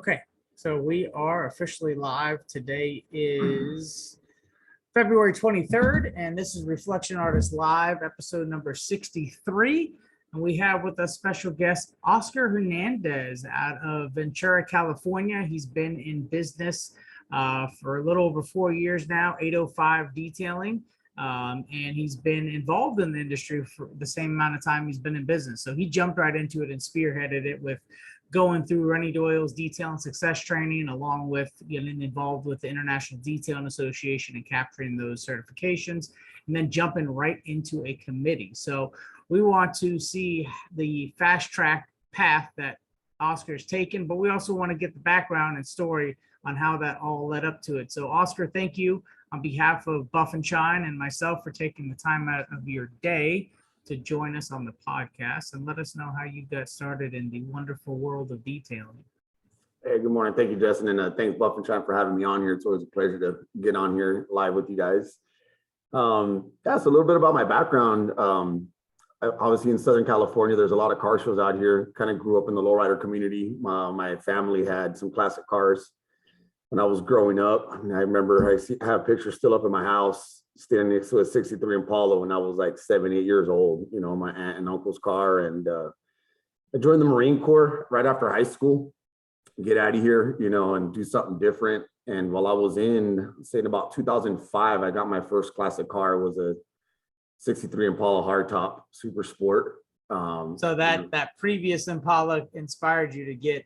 Okay, so we are officially live. Today is February 23rd, and this is Reflection Artist Live, episode number 63. And we have with us special guest Oscar Hernandez out of Ventura, California. He's been in business for a little over 4 years now, 805 Detailing. And he's been involved in the industry for the same amount of time he's been in business. So he jumped right into it and spearheaded it with going through Rennie Doyle's detail and success training, along with getting involved with the International Detailing Association and capturing those certifications, and then jumping right into a committee. So we want to see the fast track path that Oscar's taken, but we also want to get the background and story on how that all led up to it. So Oscar, thank you on behalf of Buff and Shine and myself for taking the time out of your day to join us on the podcast and let us know how you got started in the wonderful world of detailing. Hey, good morning. Thank you, Justin. And thanks, Buff and Shine, for having me on here. It's always a pleasure to get on here live with you guys. So a little bit about my background. Obviously in Southern California, there's a lot of car shows out here. Kind of grew up in the lowrider community. My family had some classic cars when I was growing up. I remember I have pictures still up in my house, standing next to a 63 Impala when I was like 7, 8 years old, you know, my aunt and uncle's car. And I joined the Marine Corps right after high school, get out of here, you know, and do something different. And while I was in about 2005, I got my first classic car. It was a 63 Impala hardtop super sport. So that previous Impala inspired you to get.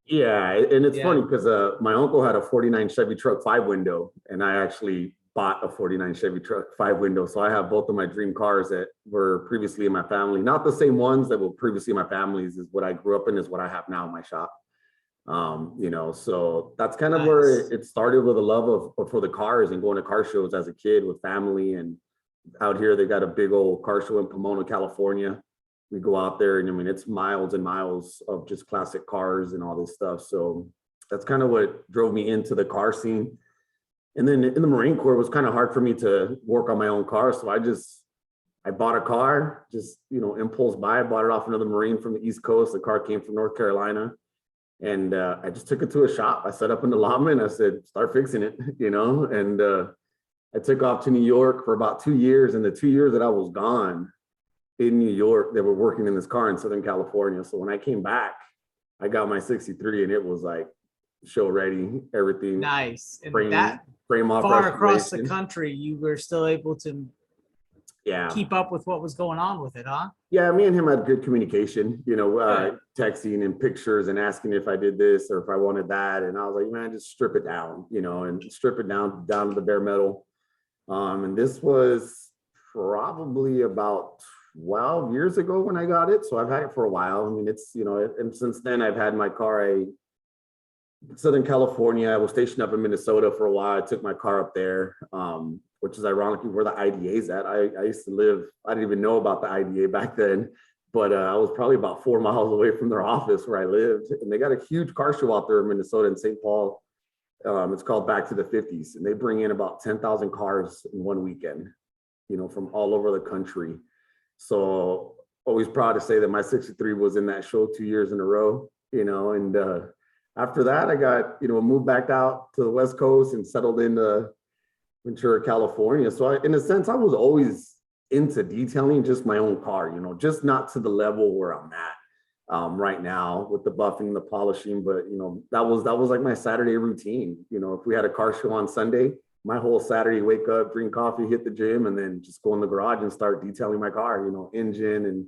Yeah. And it's funny because my uncle had a 49 Chevy truck 5-window, and I actually bought a 49 Chevy truck 5-window. So I have both of my dream cars that were previously in my family, not the same ones that were previously in my family's. Is what I grew up in is what I have now in my shop. You know, so that's kind of where it started, with a love for the cars and going to car shows as a kid with family. And out here, they got a big old car show in Pomona, California. We go out there, and I mean, it's miles and miles of just classic cars and all this stuff. So that's kind of what drove me into the car scene. And then in the Marine Corps, it was kind of hard for me to work on my own car. So I bought a car, just, you know, impulse buy. I bought it off another Marine from the East Coast. The car came from North Carolina. And I just took it to a shop. I set up an allotment. I said, start fixing it, you know. And I took off to New York for about 2 years. And the 2 years that I was gone in New York, they were working in this car in Southern California. So when I came back, I got my 63, and it was like show ready, everything. Nice. And frame off far across the country, you were still able to keep up with what was going on with it, huh? Yeah, me and him had good communication, you know, texting and pictures and asking if I did this or if I wanted that. And I was like, man, just strip it down, you know, and strip it down to the bare metal. And this was probably about 12 years ago when I got it. So I've had it for a while. I mean, it's, you know, and since then I've had my car, Southern California. I was stationed up in Minnesota for a while. I took my car up there, which is ironically where the IDA is at. I used to live, I didn't even know about the IDA back then, but I was probably about 4 miles away from their office where I lived. And they got a huge car show out there in Minnesota in St. Paul. It's called Back to the 50s. And they bring in about 10,000 cars in one weekend, you know, from all over the country. So always proud to say that my 63 was in that show 2 years in a row, you know. And after that, I got, you know, moved back out to the West Coast and settled into Ventura, California. So in a sense, I was always into detailing just my own car, you know, just not to the level where I'm at right now with the buffing and the polishing. But, you know, that was like my Saturday routine. You know, if we had a car show on Sunday, my whole Saturday, wake up, drink coffee, hit the gym, and then just go in the garage and start detailing my car, you know, engine and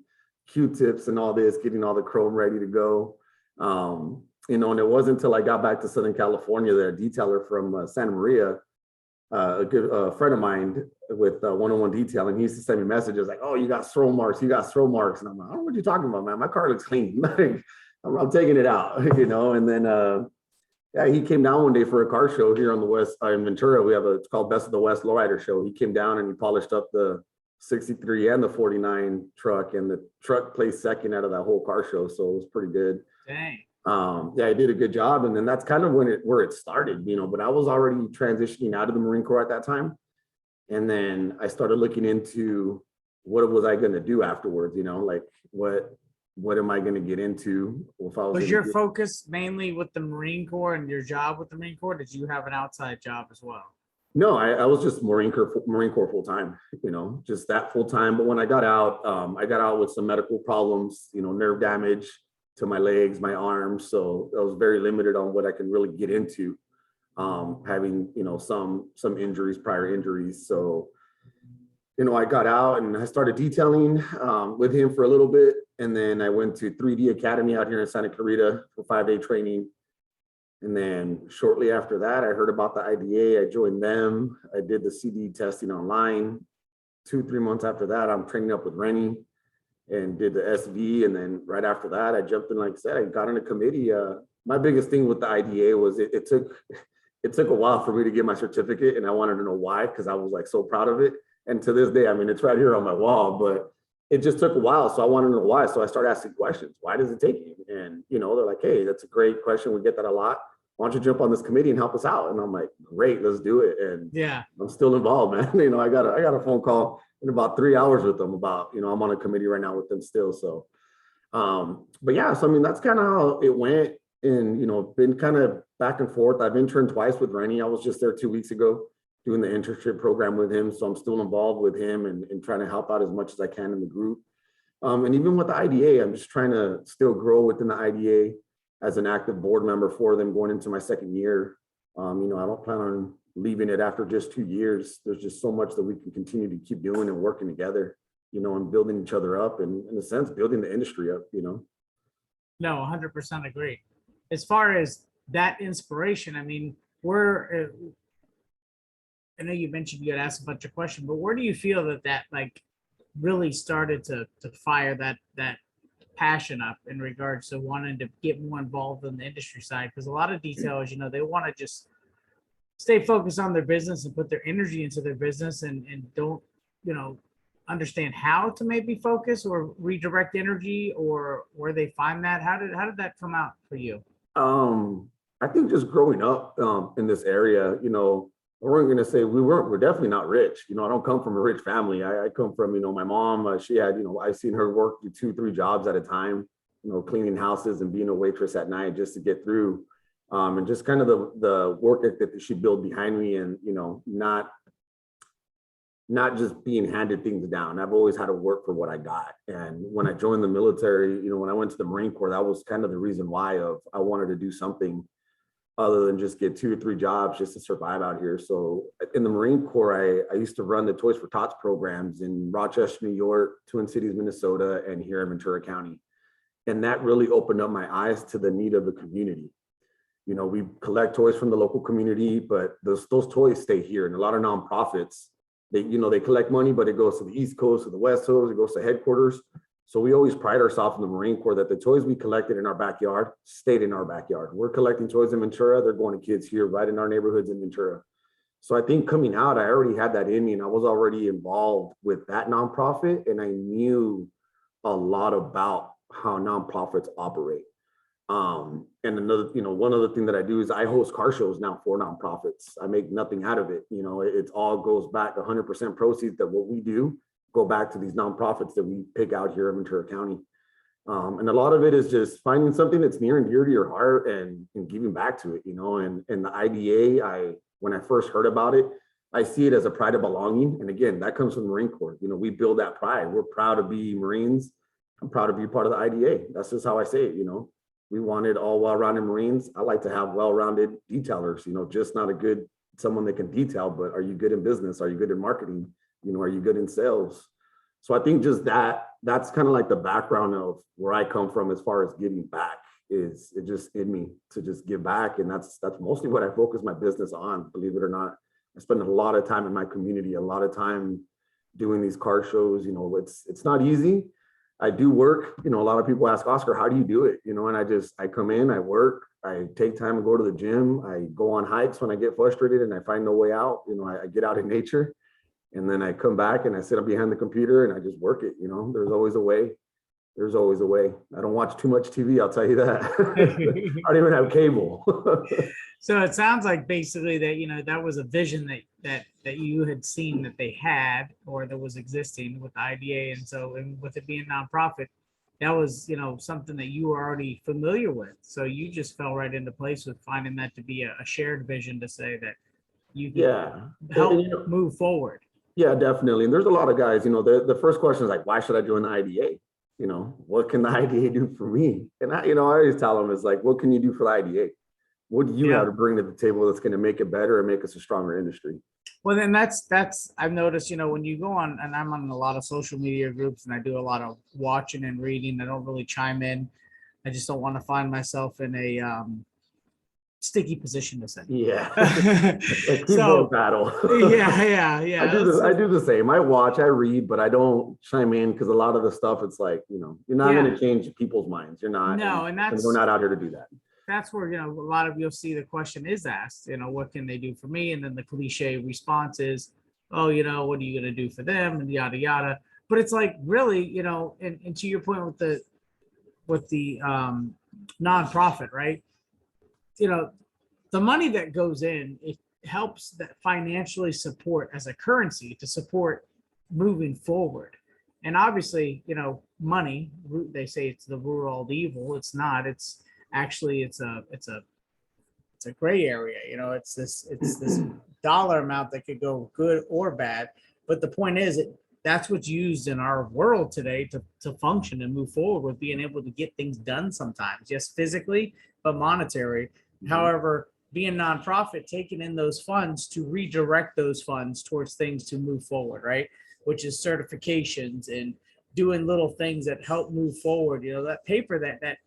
Q-tips and all this, getting all the chrome ready to go. You know, and it wasn't until I got back to Southern California that a detailer from Santa Maria, a good friend of mine with one-on-one detailing, he used to send me messages like, oh, you got throw marks, you got throw marks. And I'm like, I don't know what you're talking about, man. My car looks clean. I'm taking it out, you know. And then, he came down one day for a car show here on the West, in Ventura. We have it's called Best of the West Lowrider Show. He came down and he polished up the 63 and the 49 truck, and the truck placed second out of that whole car show. So it was pretty good. Dang. I did a good job. And then that's kind of where it started, you know, but I was already transitioning out of the Marine Corps at that time. And then I started looking into what was I going to do afterwards, you know, like what what am I going to get into? If I was Was gonna your get- focus mainly with the Marine Corps and your job with the Marine Corps? Did you have an outside job as well? No, I was just Marine Corps full time, just that full time. But when I got out with some medical problems, nerve damage to my legs, my arms. So I was very limited on what I can really get into, having, some injuries, prior injuries. So, I got out and I started detailing with him for a little bit. And then I went to 3D Academy out here in Santa Clarita for 5-day training. And then shortly after that, I heard about the IDA. I joined them. I did the CD testing online. 2-3 months after that, I'm training up with Rennie and did the SV. And then right after that, I jumped in, like I said, I got in a committee. My biggest thing with the IDA was it took a while for me to get my certificate, and I wanted to know why, because I was like so proud of it. And to this day, I mean, it's right here on my wall, but it just took a while. So I wanted to know why. So I started asking questions. Why does it take you? And, they're like, hey, that's a great question. We get that a lot. Why don't you jump on this committee and help us out? And I'm like, great, let's do it. And yeah, I'm still involved, man. I got a phone call in about 3 hours with them about, I'm on a committee right now with them still. So, but yeah, so I mean, that's kind of how it went. And, been kind of back and forth. I've interned twice with Rennie. I was just there 2 weeks ago doing the internship program with him. So I'm still involved with him and trying to help out as much as I can in the group. And even with the IDA, I'm just trying to still grow within the IDA as an active board member for them going into my second year. I don't plan on leaving it after just 2 years. There's just so much that we can continue to keep doing and working together, and building each other up and, in a sense, building the industry up, No, 100% agree. As far as that inspiration, I mean, I know you mentioned you had asked a bunch of questions, but where do you feel that like really started to fire that passion up in regards to wanting to get more involved in the industry side? Because a lot of detailers, they want to just stay focused on their business and put their energy into their business and don't, understand how to maybe focus or redirect energy or where they find that. How did that come out for you? I think just growing up in this area, we're going to say we're definitely not rich. I don't come from a rich family. I come from, my mom, she had, I've seen her work 2-3 jobs at a time, cleaning houses and being a waitress at night just to get through. And just kind of the work ethic that she built behind me and, not just being handed things down. I've always had to work for what I got. And when I joined the military, when I went to the Marine Corps, that was kind of the reason why I wanted to do something other than just get 2 or 3 jobs just to survive out here. So in the Marine Corps, I used to run the Toys for Tots programs in Rochester, New York, Twin Cities, Minnesota, and here in Ventura County. And that really opened up my eyes to the need of the community. We collect toys from the local community, but those toys stay here. And a lot of nonprofits, they collect money, but it goes to the East Coast, to the West Coast, it goes to headquarters. So we always pride ourselves in the Marine Corps that the toys we collected in our backyard stayed in our backyard. We're collecting toys in Ventura, they're going to kids here right in our neighborhoods in Ventura. So I think coming out, I already had that in me and I was already involved with that nonprofit and I knew a lot about how nonprofits operate. And another, one other thing that I do is I host car shows now for nonprofits. I make nothing out of it. It all goes back 100% proceeds that what we do go back to these nonprofits that we pick out here in Ventura County. And a lot of it is just finding something that's near and dear to your heart and giving back to it, and the IDA, when I first heard about it, I see it as a pride of belonging. And again, that comes from the Marine Corps. We build that pride. We're proud to be Marines. I'm proud to be part of the IDA. That's just how I say it, We wanted all well-rounded Marines. I like to have well-rounded detailers, just not someone that can detail, but are you good in business? Are you good in marketing? Are you good in sales? So I think just that's kind of like the background of where I come from as far as giving back is it just in me to just give back. And that's mostly what I focus my business on, believe it or not. I spend a lot of time in my community, a lot of time doing these car shows. It's not easy. I do work, a lot of people ask, Oscar, how do you do it? And I come in, I work, I take time to go to the gym. I go on hikes when I get frustrated and I find no way out. I get out in nature and then I come back and I sit up behind the computer and I just work it. There's always a way. There's always a way. I don't watch too much TV, I'll tell you that. I don't even have cable. So it sounds like basically that, that was a vision that you had seen that they had or that was existing with the IDA. And so, and with it being nonprofit, that was, something that you were already familiar with. So you just fell right into place with finding that to be a shared vision to say that you can Yeah. help You know, move forward. yeah, definitely. And there's a lot of guys, the first question is like, why should I join the IDA? What can the IDA do for me? And I always tell them, it's like, what can you do for the IDA? What do you have Yeah. to bring to the table that's going to make it better and make us a stronger industry? Well, then that's I've noticed, when you go on, and I'm on a lot of social media groups and I do a lot of watching and reading. I don't really chime in. I just don't want to find myself in a sticky position to say. Yeah. A keyboard So battle. yeah. I do the same. I watch, I read, but I don't chime in because a lot of the stuff, it's like, you're not going to change people's minds. You're not. No, and we're not out here to do that. That's where, a lot of you'll see the question is asked, what can they do for me? And then the cliche response is, oh, what are you going to do for them? And yada, yada. But it's like, really, and to your point with the nonprofit, right? The money that goes in, it helps that financially support as a currency to support moving forward. And obviously, money, they say it's the root of all evil. It's not. It's actually it's a gray area. It's this dollar amount that could go good or bad. But the point is, that's what's used in our world today to function and move forward with being able to get things done sometimes, yes, physically, but monetary. However, being nonprofit, taking in those funds to redirect those funds towards things to move forward, right? Which is certifications and doing little things that help move forward. That paper that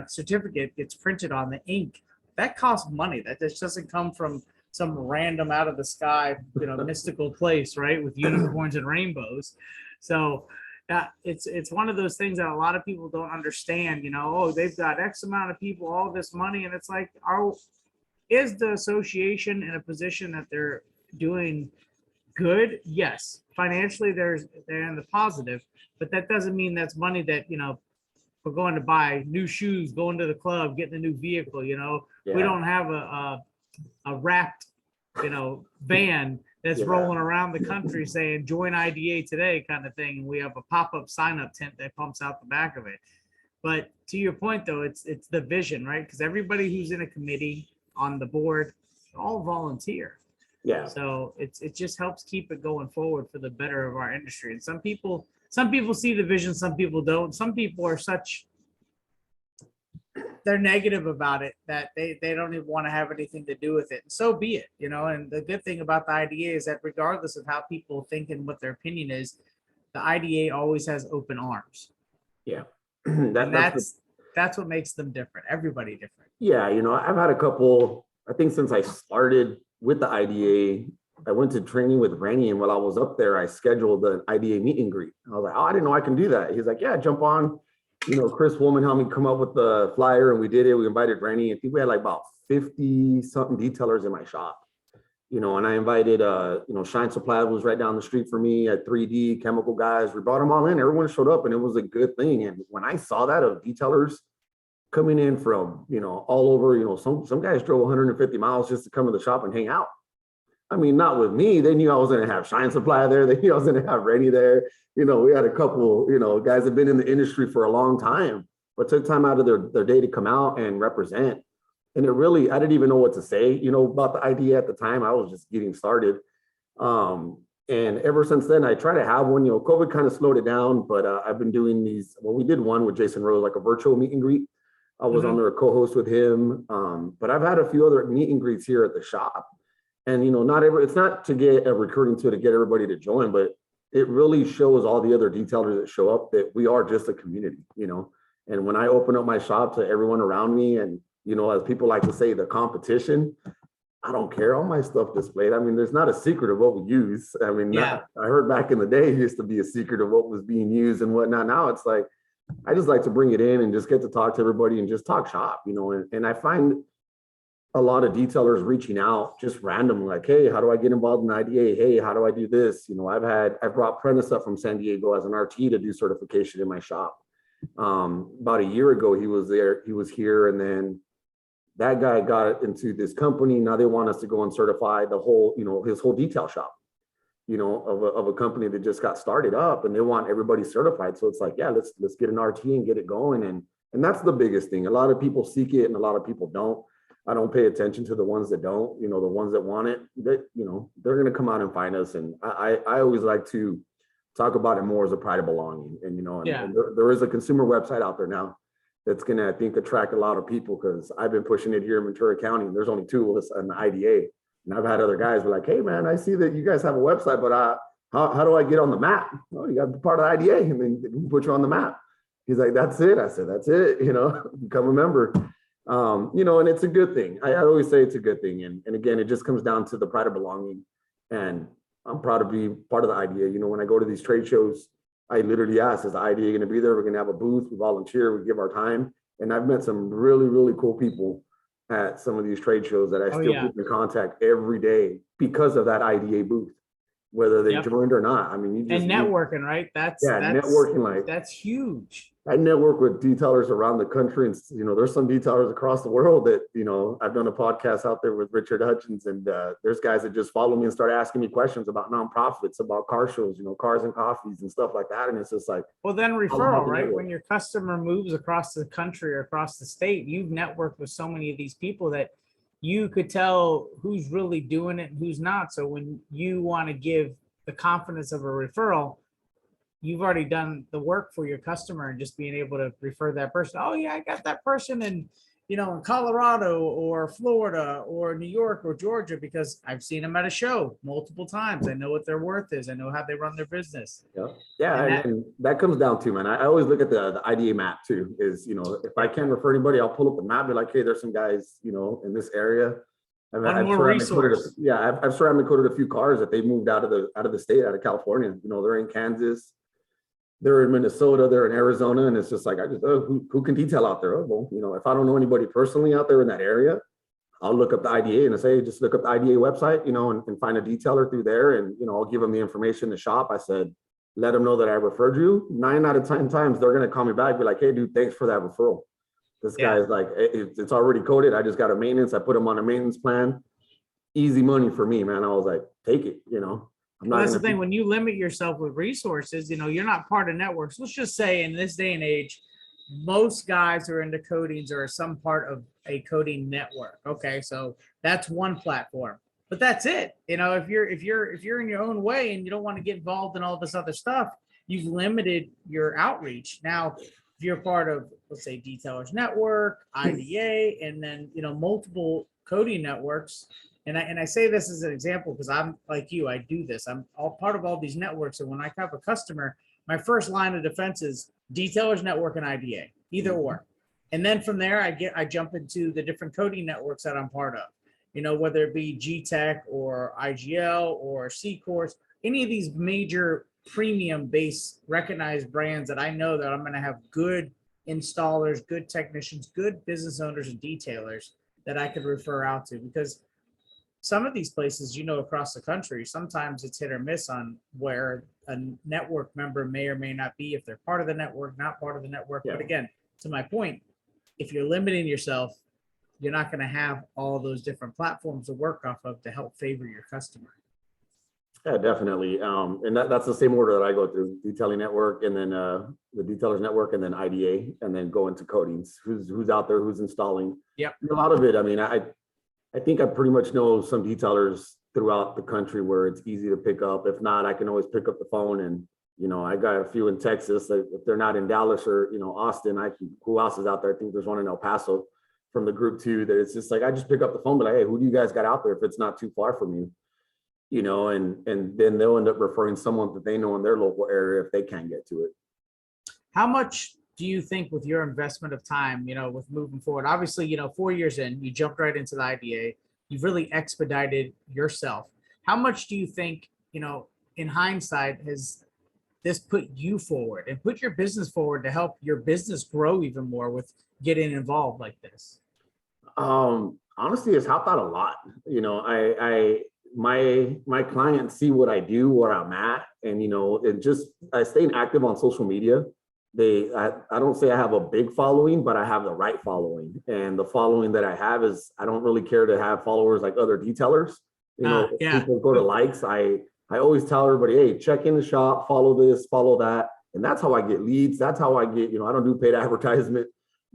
certificate gets printed on, the ink, that costs money. That just doesn't come from some random out of the sky, mystical place, right? With unicorns and rainbows. So it's one of those things that a lot of people don't understand, oh, they've got X amount of people, all this money. And it's like, is the association in a position that they're doing good? Yes. Financially, they're in the positive, but that doesn't mean that's money that, we're going to buy new shoes, going to the club, getting a new vehicle. We don't have a wrapped, van that's rolling around the country saying join IDA today kind of thing. And we have a pop-up sign-up tent that pumps out the back of it. But to your point, though, it's the vision, right? Because everybody who's in a committee, on the board, all volunteer. Yeah. So it just helps keep it going forward for the better of our industry. And some people see the vision, some people don't. Some people are they're negative about it that they don't even want to have anything to do with it. And so be it, And the good thing about the IDA is that regardless of how people think and what their opinion is, the IDA always has open arms. Yeah. That's what makes them different. Everybody different. Yeah. I've had a couple, I think since I started with the IDA, I went to training with Rennie, and while I was up there, I scheduled an IDA meet and greet. I was like, oh, I didn't know I can do that. He's like, yeah, jump on. Chris Woolman helped me come up with the flyer, and we did it. We invited Rennie. I think we had like about 50 something detailers in my shop. And I invited, Shine Supply was right down the street for me at 3D, chemical guys. We brought them all in. Everyone showed up, and it was a good thing. And when I saw that of detailers coming in from, all over, some guys drove 150 miles just to come to the shop and hang out. I mean, not with me. They knew I was going to have Shine Supply there. They knew I was going to have Rennie there. We had a couple, guys that have been in the industry for a long time, but took time out of their day to come out and represent. And I didn't even know what to say, about the idea at the time. I was just getting started. And ever since then, I try to have one. COVID kind of slowed it down, but I've been doing these. Well, we did one with Jason Rose, like a virtual meet and greet. I was on there, a co-host with him. But I've had a few other meet and greets here at the shop. And, it's not to get a recruiting tool to get everybody to join, but it really shows all the other detailers that show up that we are just a community, And when I open up my shop to everyone around me, and, as people like to say, the competition, I don't care. All my stuff displayed. I mean, there's not a secret of what we use. I mean, I heard back in the day, it used to be a secret of what was being used and whatnot. Now it's like, I just like to bring it in and just get to talk to everybody and just talk shop, and I find a lot of detailers reaching out just randomly, like, hey, how do I get involved in the IDA? Hey, how do I do this? I've brought Prentice up from San Diego as an RT to do certification in my shop. About a year ago, he was here, and then that guy got into this company. Now they want us to go and certify the whole, his whole detail shop. of a company that just got started up, and they want everybody certified. So it's like, yeah, let's get an RT and get it going. And that's the biggest thing. A lot of people seek it and a lot of people don't. I don't pay attention to the ones that don't, the ones that want it, that, they're going to come out and find us. And I always like to talk about it more as a pride of belonging. And, and there is a consumer website out there now that's going to, I think, attract a lot of people, because I've been pushing it here in Ventura County. And there's only 2 of us on the IDA. And I've had other guys be like, hey, man, I see that you guys have a website, but how do I get on the map? Oh, you got to be part of the IDA, and then we put you on the map. He's like, that's it. I said, that's it. Become a member. And it's a good thing. I always say it's a good thing. And again, it just comes down to the pride of belonging. And I'm proud to be part of the IDA. When I go to these trade shows, I literally ask, is the IDA going to be there? We're going to have a booth. We volunteer. We give our time. And I've met some really, really cool people at some of these trade shows that I still keep in contact every day because of that IDA booth, whether they joined or not. I mean, and networking, right? That's networking, that's huge. I network with detailers around the country, and there's some detailers across the world that I've done a podcast out there with Richard Hutchins, and there's guys that just follow me and start asking me questions about nonprofits, about car shows, cars and coffees and stuff like that. And it's just like, well, then referral, right? When your customer moves across the country or across the state, you've networked with so many of these people that you could tell who's really doing it and who's not. So when you want to give the confidence of a referral, you've already done the work for your customer, and just being able to refer that person. Oh yeah, I got that person in Colorado or Florida or New York or Georgia, because I've seen them at a show multiple times. I know what their worth is. I know how they run their business. And that comes down to, man, I always look at the IDA map too, is, if I can't refer anybody, I'll pull up the map, be like, hey, there's some guys, in this area. I've ceramic coated a few cars that they moved out of the state, out of California. They're in Kansas, they're in Minnesota, they're in Arizona, and it's just like, who can detail out there? Oh, well, if I don't know anybody personally out there in that area, I'll look up the IDA and I say, just look up the IDA website, and find a detailer through there, and I'll give them the information to shop. I said, let them know that I referred you. 9 out of 10 times they're gonna call me back, be like, hey, dude, thanks for that referral. This guy's like, it's already coded. I just got a maintenance. I put him on a maintenance plan. Easy money for me, man. I was like, take it, That's the thing. When you limit yourself with resources, you're not part of networks. Let's just say in this day and age, most guys who are into coatings are some part of a coding network. Okay, so that's one platform, but that's it. If you're in your own way and you don't want to get involved in all this other stuff, you've limited your outreach. Now, if you're part of, let's say, Detailers Network, IDA, and then multiple coding networks. And I say this as an example because I'm like you, I do this. I'm all part of all these networks. And when I have a customer, my first line of defense is Detailers Network and IDA, either or. And then from there, I jump into the different coding networks that I'm part of, whether it be URO-TEC or IGL or C-Course, any of these major premium based recognized brands that I know that I'm going to have good installers, good technicians, good business owners and detailers that I could refer out to. Because some of these places, across the country, sometimes it's hit or miss on where a network member may or may not be, if they're part of the network, not part of the network. But again, to my point, if you're limiting yourself, you're not going to have all those different platforms to work off of to help favor your customer. Yeah, definitely. And that's the same order that I go through: detailing network, and then the detailers network, and then IDA, and then go into coatings. Who's out there, who's installing. Yep. A lot of it, I mean, I think I pretty much know some detailers throughout the country where it's easy to pick up. If not, I can always pick up the phone, and I got a few in Texas. If they're not in Dallas or Austin, who else is out there? I think there's one in El Paso from the group too. That it's just like, I just pick up the phone, but like, hey, who do you guys got out there? If it's not too far from you. And then they'll end up referring someone that they know in their local area if they can't get to it. How much do you think, with your investment of time, with moving forward, obviously, 4 years in, you jumped right into the IDA, you've really expedited yourself. How much do you think, in hindsight, has this put you forward and put your business forward to help your business grow even more with getting involved like this? Honestly, it's helped out a lot. My clients see what I do, where I'm at, and I stay active on social media. I don't say I have a big following, but I have the right following, and the following that I have is, I don't really care to have followers like other detailers. People go to likes. I I always tell everybody, hey, check in the shop, follow this, follow that. And that's how I get leads. That's how I get, I don't do paid advertisement.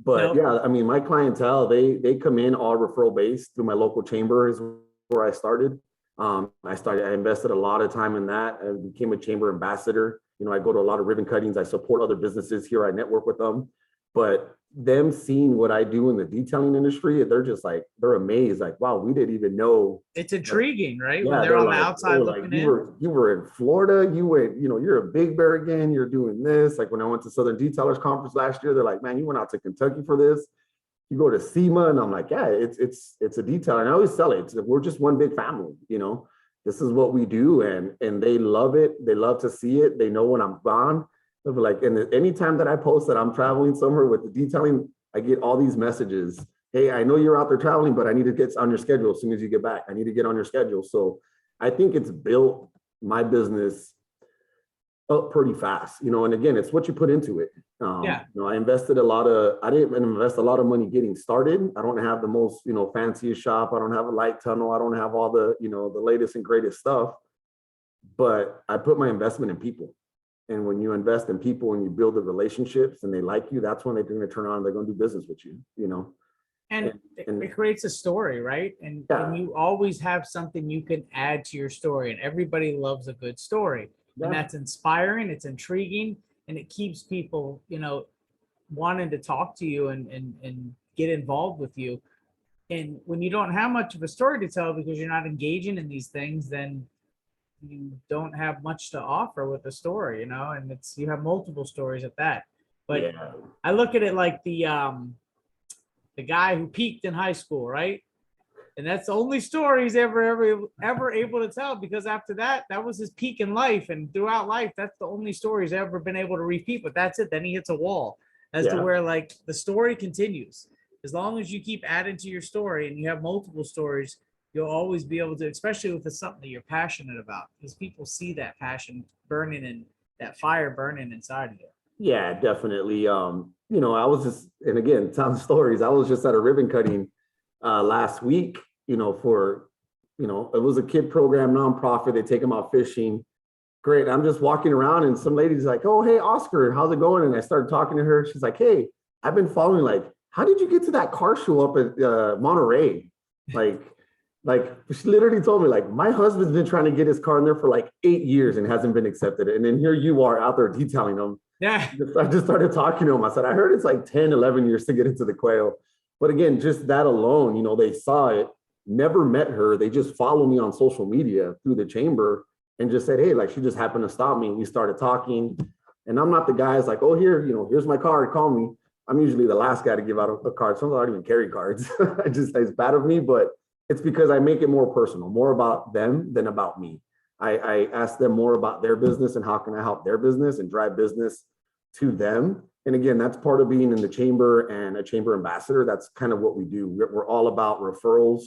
But Nope. yeah, I mean, my clientele, they come in all referral based through my local chamber is where I started. I invested a lot of time in that. I became a chamber ambassador. I go to a lot of ribbon cuttings. I support other businesses here. I network with them. But them seeing what I do in the detailing industry, they're just like, they're amazed. Like, wow, we didn't even know. It's intriguing, right? Yeah, When they're on the outside looking in. You were in Florida. You went, you're a big bear again. You're doing this. Like when I went to Southern Detailers Conference last year, they're like, man, you went out to Kentucky for this. You go to SEMA, and I'm like, yeah, it's a detailer. And I always tell it, we're just one big family. This is what we do, and they love it. They love to see it. They know when I'm gone. They'll be like, and anytime that I post that I'm traveling somewhere with the detailing, I get all these messages. Hey, I know you're out there traveling, but I need to get on your schedule as soon as you get back. I need to get on your schedule. So I think it's built my business up pretty fast, and again, it's what you put into it. I didn't invest a lot of money getting started. I don't have the most, fanciest shop. I don't have a light tunnel. I don't have all the, the latest and greatest stuff, but I put my investment in people. And when you invest in people and you build the relationships and they like you, that's when they're going to turn on, they're going to do business with you, And it creates a story, right? And you always have something you can add to your story, and everybody loves a good story. Yeah. And that's inspiring, it's intriguing, and it keeps people, wanting to talk to you and get involved with you. And when you don't have much of a story to tell because you're not engaging in these things, then you don't have much to offer with the story, and you have multiple stories at that. But yeah. I look at it like the guy who peaked in high school, right? And that's the only story he's ever able to tell, because after that was his peak in life. And throughout life, that's the only story he's ever been able to repeat. But that's it. Then he hits a wall to where like the story continues. As long as you keep adding to your story and you have multiple stories, you'll always be able to, especially if it's something that you're passionate about, because people see that passion burning and that fire burning inside of you. Yeah, definitely. I was just, and again, telling stories. I was just at a ribbon cutting last week, it was a kid program, nonprofit. They take them out fishing. Great. I'm just walking around and some lady's like, oh, hey, Oscar, how's it going? And I started talking to her. She's like, hey, I've been following, like, how did you get to that car show up at Monterey? Like she literally told me, like, my husband's been trying to get his car in there for like 8 years and hasn't been accepted. And then here you are out there detailing them. Yeah. I just started talking to him. I said, I heard it's like 10, 11 years to get into the quail. But again, just that alone, they saw it, never met her. They just follow me on social media through the chamber and just said, hey, like, she just happened to stop me. We started talking. And I'm not the guy that's like, oh, here's my card, call me. I'm usually the last guy to give out a card. Sometimes I don't even carry cards. It's bad of me, but it's because I make it more personal, more about them than about me. I ask them more about their business and how can I help their business and drive business to them. And again, that's part of being in the chamber and a chamber ambassador. That's kind of what we do. We're all about referrals.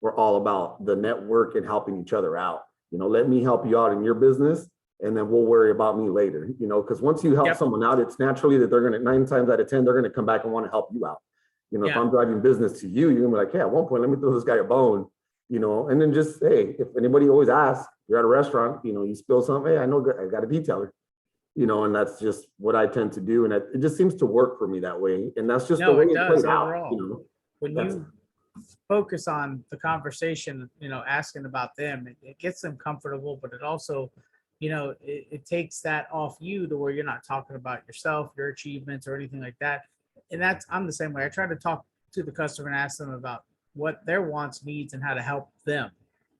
We're all about the network and helping each other out. Let me help you out in your business, and then we'll worry about me later. Because once you help someone out, it's naturally that they're going to, 9 times out of 10, they're going to come back and want to help you out. If I'm driving business to you, you're gonna be like, hey, at one point, let me throw this guy a bone, and then just, hey, if anybody always asks, you're at a restaurant, you spill something, hey, I know I got a detailer, and that's just what I tend to do. And it just seems to work for me that way. And that's just the way it plays out. When you focus on the conversation, asking about them, it gets them comfortable, but it also, it takes that off you to where you're not talking about yourself, your achievements or anything like that. And I'm the same way. I try to talk to the customer and ask them about what their wants, needs, and how to help them.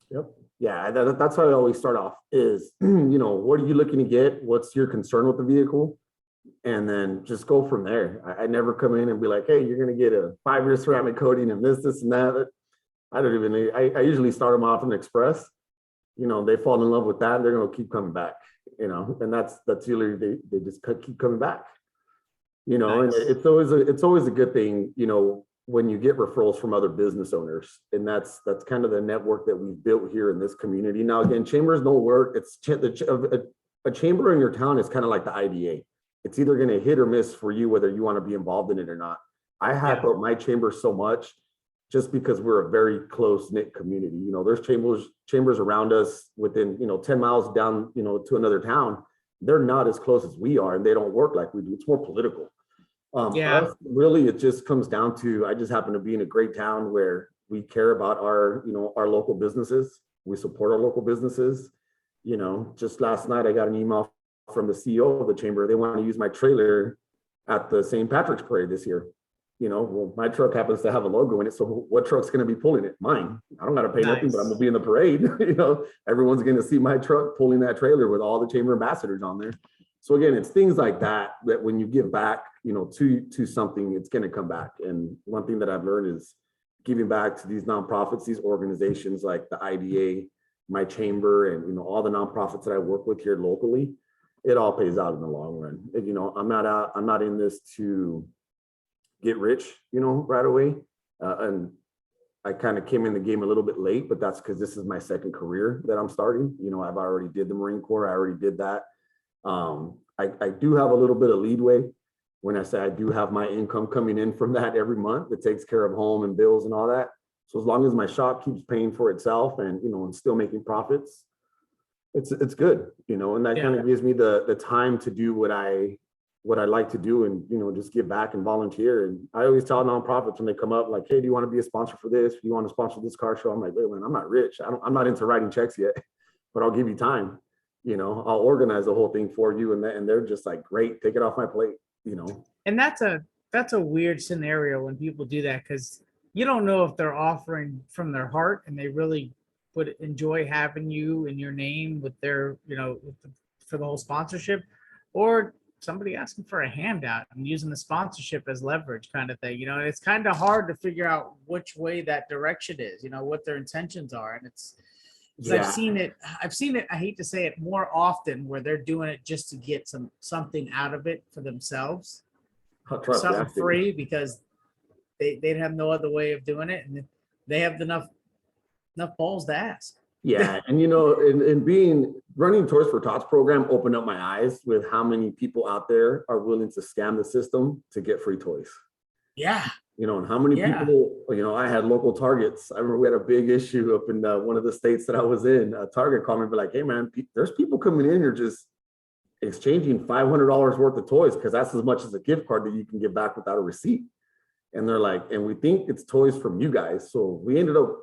Yep. Yeah, that's how I always start off is, what are you looking to get? What's your concern with the vehicle? And then just go from there. I never come in and be like, hey, you're going to get a 5-year ceramic coating and this, and that. I don't even, I usually start them off in Express. They fall in love with that and they're going to keep coming back, and that's usually, they just keep coming back. Nice. And it's always a good thing, when you get referrals from other business owners, and that's kind of the network that we've built here in this community. Now, again, chambers don't work. It's a chamber in your town is kind of like the IDA. It's either going to hit or miss for you, whether you want to be involved in it or not. I hype up my chamber so much just because we're a very close knit community. You know, there's chambers around us within, 10 miles down, to another town. They're not as close as we are, and they don't work like we do. It's more political. Us, really, it just comes down to, I just happen to be in a great town where we care about our local businesses. We support our local businesses. Just last night, I got an email from the CEO of the chamber. They want to use my trailer at the St. Patrick's Parade this year. Well, my truck happens to have a logo in it. So what truck's going to be pulling it? Mine. I don't got to pay nothing, but I'm going to be in the parade. Everyone's going to see my truck pulling that trailer with all the chamber ambassadors on there. So again, it's things like that when you give back, to something, it's going to come back. And one thing that I've learned is giving back to these nonprofits, these organizations like the IDA, my chamber, and all the nonprofits that I work with here locally. It all pays out in the long run. I'm not in this to get rich, right away. And I kind of came in the game a little bit late, but that's because this is my second career that I'm starting. I've already did the Marine Corps. I already did that. I do have a little bit of leadway when I say I do have my income coming in from that every month that takes care of home and bills and all that. So as long as my shop keeps paying for itself and, and still making profits, it's good, and that kind of gives me the time to do what I like to do and, just give back and volunteer. And I always tell nonprofits when they come up like, hey, do you want to be a sponsor for this? Do you want to sponsor this car show? I'm like, wait, man, I'm not rich. I'm not into writing checks yet, but I'll give you time. I'll organize the whole thing for you. And they're just like, great, take it off my plate, And that's a weird scenario when people do that, because you don't know if they're offering from their heart and they really would enjoy having you in your name with their, for the whole sponsorship, or somebody asking for a handout and using the sponsorship as leverage kind of thing. And it's kind of hard to figure out which way that direction is, what their intentions are. And I've seen it, I hate to say it, more often where they're doing it just to get something out of it for themselves, something free, because they'd have no other way of doing it, and they have enough balls to ask. Yeah, and and running Toys for Tots program opened up my eyes with how many people out there are willing to scam the system to get free toys. Yeah. And how many people, I had local Targets. I remember we had a big issue up in one of the states that I was in. A Target called me and be like, hey man, there's people coming in here just exchanging $500 worth of toys because that's as much as a gift card that you can give back without a receipt. And they're like, and we think it's toys from you guys. So we ended up,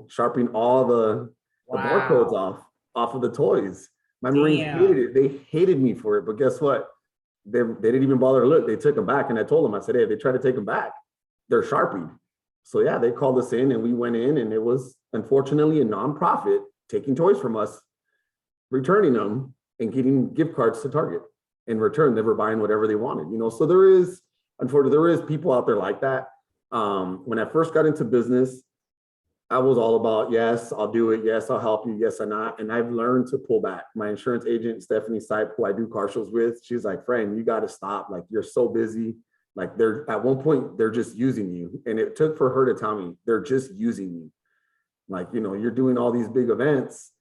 sharpening all the barcodes off of the toys. My Marines hated it. They hated me for it. But guess what? They didn't even bother to look. They took them back. And I told them, I said, hey, if they try to take them back, they're sharpied. So yeah, they called us in and we went in, and it was unfortunately a nonprofit taking toys from us, returning them and getting gift cards to Target. In return, they were buying whatever they wanted, So unfortunately, there is people out there like that. When I first got into business, I was all about, yes, I'll do it. Yes, I'll help you. Yes, I'm not. And I've learned to pull back. My insurance agent, Stephanie Sipe, who I do car shows with, she's like, friend, you got to stop. Like, you're so busy. Like, at one point, they're just using you. And it took for her to tell me, they're just using you. Like, you're doing all these big events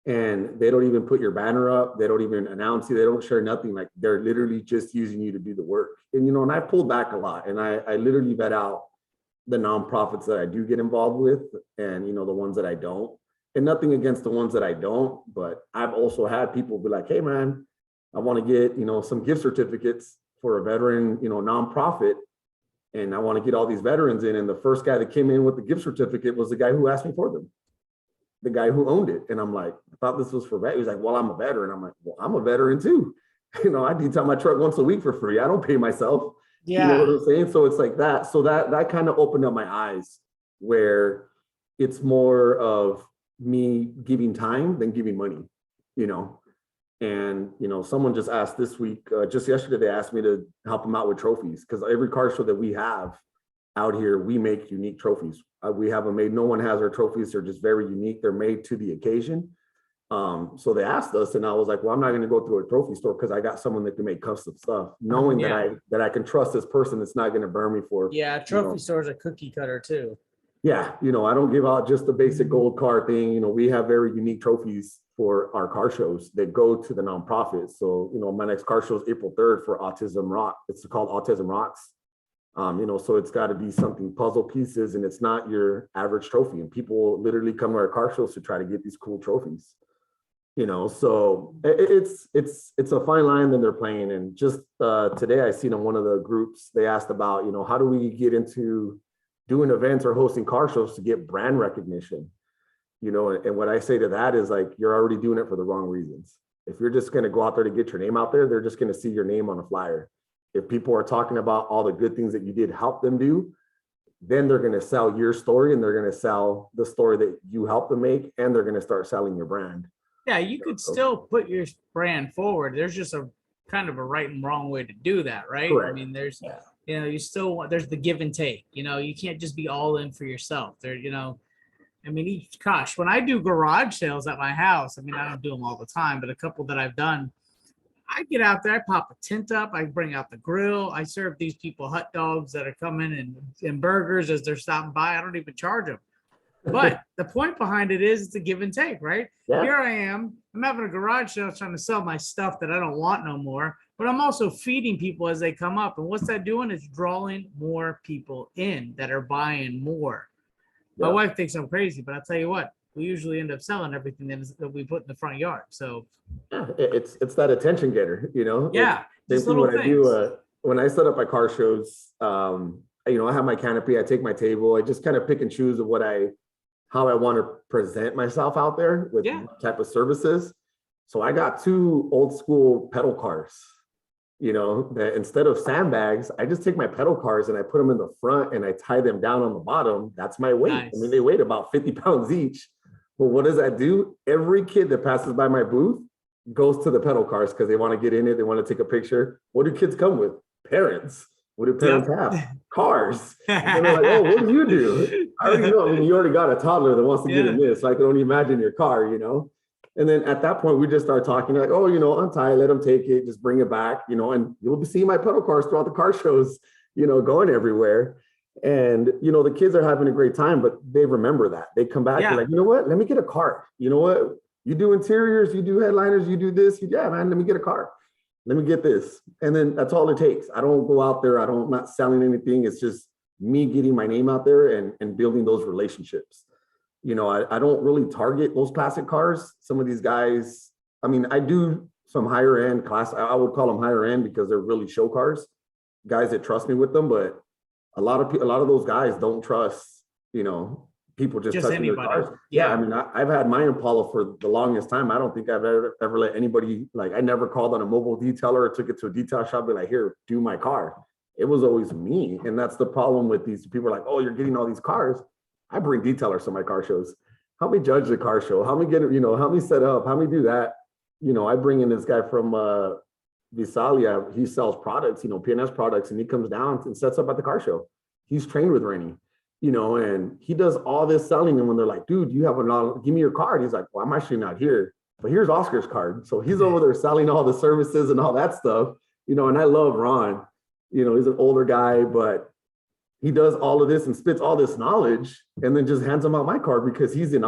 and they don't even put your banner up. They don't even announce you. They don't share nothing. Like, they're literally just using you to do the work. And, and I pulled back a lot, and I literally vet out the nonprofits that I do get involved with, and, the ones that I don't. And nothing against the ones that I don't, but I've also had people be like, hey man, I want to get, some gift certificates for a veteran, nonprofit. And I want to get all these veterans in. And the first guy that came in with the gift certificate was the guy who asked me for them, the guy who owned it. And I'm like, I thought this was for vet. He's like, well, I'm a veteran. I'm like, well, I'm a veteran too. I detail my truck once a week for free. I don't pay myself. Yeah. You know what I'm saying? So it's like that. So that kind of opened up my eyes, where it's more of me giving time than giving money, And, someone just asked this week, just yesterday, they asked me to help them out with trophies, because every car show that we have out here, we make unique trophies. We have them made. No one has our trophies. They're just very unique. They're made to the occasion. So they asked us, and I was like, well, I'm not going to go through a trophy store because I got someone that can make custom stuff, knowing that I can trust this person that's not going to burn me for. Yeah, trophy stores are cookie cutter too. Yeah, I don't give out just the basic gold car thing. We have very unique trophies for our car shows that go to the nonprofits. So, my next car show is April 3rd for Autism Rock. It's called Autism Rocks. So it's got to be something puzzle pieces, and it's not your average trophy. And people literally come to our car shows to try to get these cool trophies. So it's a fine line that they're playing. And just today, I seen in one of the groups, they asked about, how do we get into doing events or hosting car shows to get brand recognition? And what I say to that is, like, you're already doing it for the wrong reasons. If you're just going to go out there to get your name out there, they're just going to see your name on a flyer. If people are talking about all the good things that you did help them do, then they're going to sell your story, and they're going to sell the story that you helped them make, and they're going to start selling your brand. Yeah, you could still put your brand forward. There's just a kind of a right and wrong way to do that, right? Correct. I mean, there's, you still want, there's the give and take, you can't just be all in for yourself there, I mean, gosh, when I do garage sales at my house, I mean, I don't do them all the time, but a couple that I've done, I get out there, I pop a tent up, I bring out the grill, I serve these people hot dogs that are coming and burgers as they're stopping by. I don't even charge them. But the point behind it is it's a give and take, right? Yeah. Here I am. I'm having a garage sale trying to sell my stuff that I don't want no more, but I'm also feeding people as they come up. And what's that doing? It's drawing more people in that are buying more. My wife thinks I'm crazy, but I'll tell you what, we usually end up selling everything that we put in the front yard. So yeah, it's that attention getter, Yeah. Same thing when I do when I set up my car shows, I have my canopy, I take my table, I just kind of pick and choose of how I want to present myself out there with what type of services. So I got 2 old school pedal cars, that instead of sandbags, I just take my pedal cars and I put them in the front and I tie them down on the bottom. That's my weight. Nice. I mean, they weigh about 50 pounds each. But what does that do? Every kid that passes by my booth goes to the pedal cars because they want to get in it. They want to take a picture. What do kids come with? Parents. What do parents have? Cars. And they're like, oh, what do you do? I already know. I mean, you already got a toddler that wants to get in this. So I can only imagine your car, And then at that point, we just start talking like, oh, untie, let them take it, just bring it back, and you'll be seeing my pedal cars throughout the car shows, going everywhere. And, the kids are having a great time, but they remember that. They come back, they're like, you know what? Let me get a car. You know what? You do interiors, you do headliners, you do this. Yeah, man, let me get a car. Let me get this. And then that's all it takes. I don't go out there. I'm not selling anything. It's just me getting my name out there and building those relationships. I don't really target those classic cars. Some of these guys, I mean, I do some higher end class. I would call them higher end because they're really show cars, guys that trust me with them. But a lot of those guys don't trust, people just touching their cars. Yeah. I mean, I've had my Impala for the longest time. I don't think I've ever let anybody, I never called on a mobile detailer or took it to a detail shop and be like, here, do my car. It was always me. And that's the problem with these people. Like, oh, you're getting all these cars. I bring detailers to my car shows. Help me judge the car show. Help me get it, help me set up. Help me do that. I bring in this guy from Visalia. He sells products, PNS products, and he comes down and sets up at the car show. He's trained with Rennie, and he does all this selling. And when they're like, dude, you have give me your card. He's like, well, I'm actually not here, but here's Oscar's card. So he's over there selling all the services and all that stuff, and I love Ron. He's an older guy, but he does all of this and spits all this knowledge and then just hands him out my card because he's in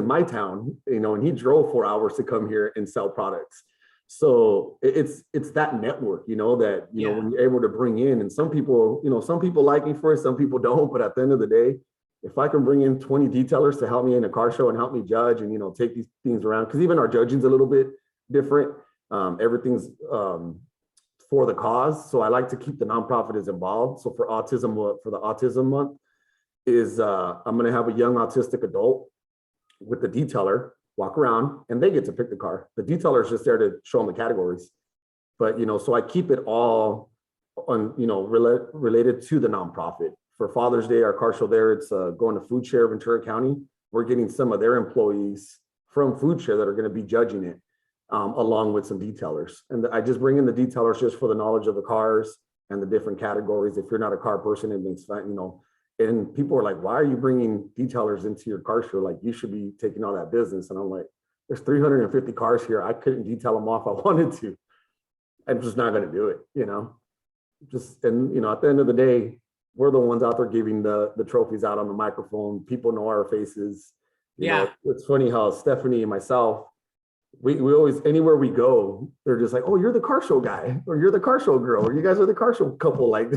my town, and he drove 4 hours to come here and sell products. So it's that network, that, when you're able to bring in, and some people like me for it, some people don't, but at the end of the day, if I can bring in 20 detailers to help me in a car show and help me judge and, take these things around, because even our judging's a little bit different. Everything's for the cause. So I like to keep the nonprofit as involved. So for the autism month is I'm going to have a young autistic adult with the detailer walk around and they get to pick the car. The detailer is just there to show them the categories. But, so I keep it all on, related to the nonprofit. For Father's Day, our car show there, it's going to Food Share Ventura County. We're getting some of their employees from Food Share that are going to be judging it. Along with some detailers. And I just bring in the detailers just for the knowledge of the cars and the different categories. If you're not a car person, it makes fun, and people are like, why are you bringing detailers into your car show? Like, you should be taking all that business. And I'm like, there's 350 cars here. I couldn't detail them off if I wanted to. I'm just not going to do it, at the end of the day, we're the ones out there giving the trophies out on the microphone. People know our faces. It's funny how Stephanie and myself, we always, anywhere we go, they're just like, oh, you're the car show guy, or you're the car show girl, or you guys are the car show couple. Like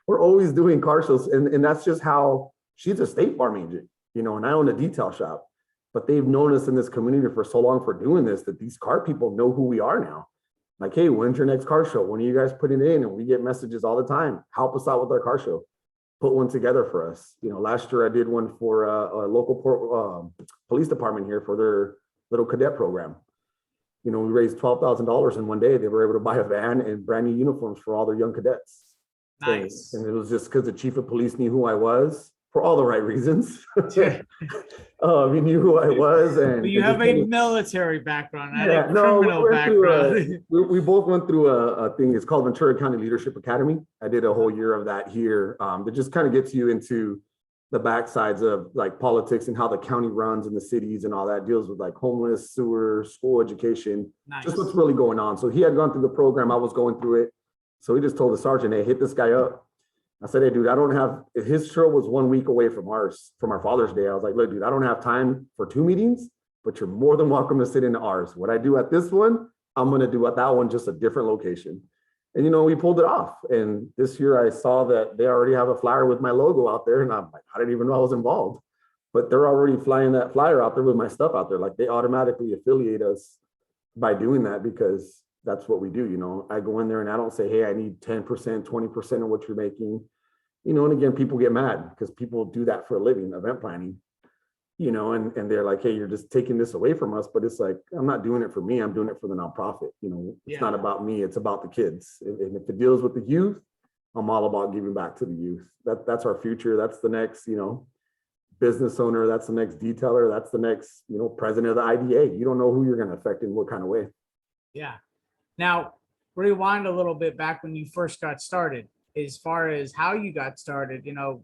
we're always doing car shows. And that's just how she's a State Farm agent, you know, and I own a detail shop. But they've known us in this community for so long for doing this that these car people know who we are now. Like, hey, when's your next car show? When are you guys putting it in? And we get messages all the time. Help us out with our car show. Put one together for us. You know, last year I did one for a local police department here for their little cadet program. You know, we raised $12,000 in one day. They were able to buy a van and brand new uniforms for all their young cadets. Nice. And it was just because the chief of police knew who I was for all the right reasons. He knew who I was. And you have a military background, not yeah, a criminal background. We both went through a thing. It's called Ventura County Leadership Academy. I did a whole year of that here. That just kind of gets you into the backsides of like politics and how the county runs in the cities and all that, deals with like homeless, sewer, school education, Nice. just what's really going on. So he had gone through the program. I was going through it. So he just told the sergeant, hey, hit this guy up. I said, hey, dude, I don't have, his show was 1 week away from ours, from our Father's Day. I was like, look, dude, I don't have time for 2 meetings, but you're more than welcome to sit in ours. What I do at this one, I'm going to do at that one, just a different location. And, you know, we pulled it off. And this year I saw that they already have a flyer with my logo out there. And I'm like, I didn't even know I was involved. But they're already flying that flyer out there with my stuff out there. Like they automatically affiliate us by doing that because that's what we do. You know, I go in there and I don't say, hey, I need 10%, 20% of what you're making. You know, and again, people get mad because people do that for a living, event planning, you know, and they're like, hey, you're just taking this away from us. But it's like, I'm not doing it for me. I'm doing it for the nonprofit. You know, it's not about me. It's about the kids. And if it deals with the youth, I'm all about giving back to the youth. That's our future. That's the next, you know, business owner. That's the next detailer. That's the next, you know, president of the IDA. You don't know who you're going to affect in what kind of way. Yeah. Now, rewind a little bit back when you first got started, as far as how you got started, you know,